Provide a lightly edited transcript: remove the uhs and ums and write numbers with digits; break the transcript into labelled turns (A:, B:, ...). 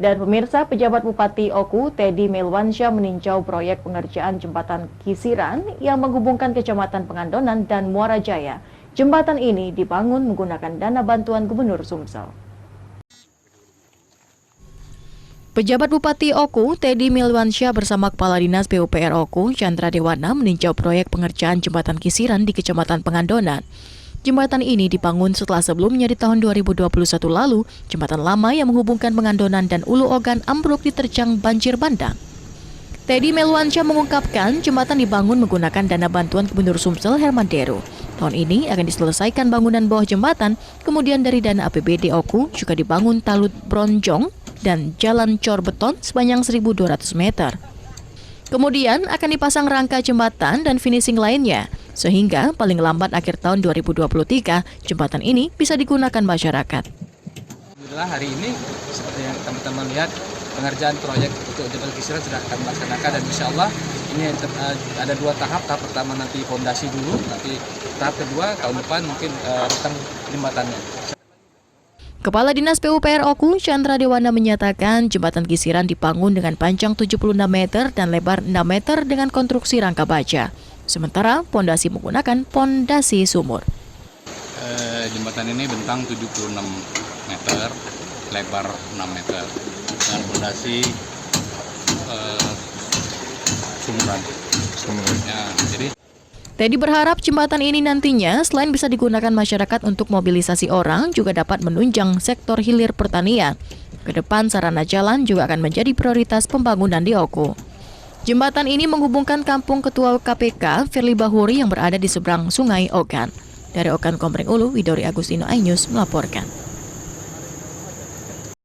A: Dan pemirsa, pejabat Bupati Oku, Teddy Melwansyah meninjau proyek pengerjaan jembatan Kisiran yang menghubungkan Kecamatan Pengandonan dan Muara Jaya. Jembatan ini dibangun menggunakan dana bantuan Gubernur Sumsel. Pejabat Bupati Oku, Teddy Melwansyah bersama Kepala Dinas PUPR Oku, Chandra Dewana meninjau proyek pengerjaan jembatan Kisiran di Kecamatan Pengandonan. Jembatan ini dibangun setelah sebelumnya di tahun 2021 lalu, jembatan lama yang menghubungkan Pengandonan dan Ulu Ogan ambruk diterjang banjir bandang. Teddy Melwansyah mengungkapkan jembatan dibangun menggunakan dana bantuan Gubernur Sumsel Herman Deru. Tahun ini akan diselesaikan bangunan bawah jembatan, kemudian dari dana APBD Oku juga dibangun talut bronjong dan jalan cor beton sepanjang 1.200 meter. Kemudian akan dipasang rangka jembatan dan finishing lainnya, sehingga paling lambat akhir tahun 2023, jembatan ini bisa digunakan masyarakat.
B: Alhamdulillah hari ini, seperti yang teman-teman lihat, pengerjaan proyek untuk jembatan Kisiran sudah akan dilaksanakan dan insya Allah ini ada 2 tahap. Tahap pertama nanti fondasi dulu, nanti tahap kedua tahun depan mungkin tentang jembatannya.
A: Kepala Dinas PUPR Oku, Chandra Dewana menyatakan jembatan Kisiran dibangun dengan panjang 76 meter dan lebar 6 meter dengan konstruksi rangka baja. Sementara pondasi menggunakan pondasi sumur.
C: Jembatan ini bentang 76 meter, lebar 6 meter, dengan pondasi sumuran. Ya, jadi
A: Teddy berharap jembatan ini nantinya selain bisa digunakan masyarakat untuk mobilisasi orang, juga dapat menunjang sektor hilir pertanian. Kedepan sarana jalan juga akan menjadi prioritas pembangunan di Oku. Jembatan ini menghubungkan kampung Ketua KPK, Firly Bahuri yang berada di seberang Sungai Ogan. Dari Ogan Komering Ulu, Widori Agustino iNews melaporkan.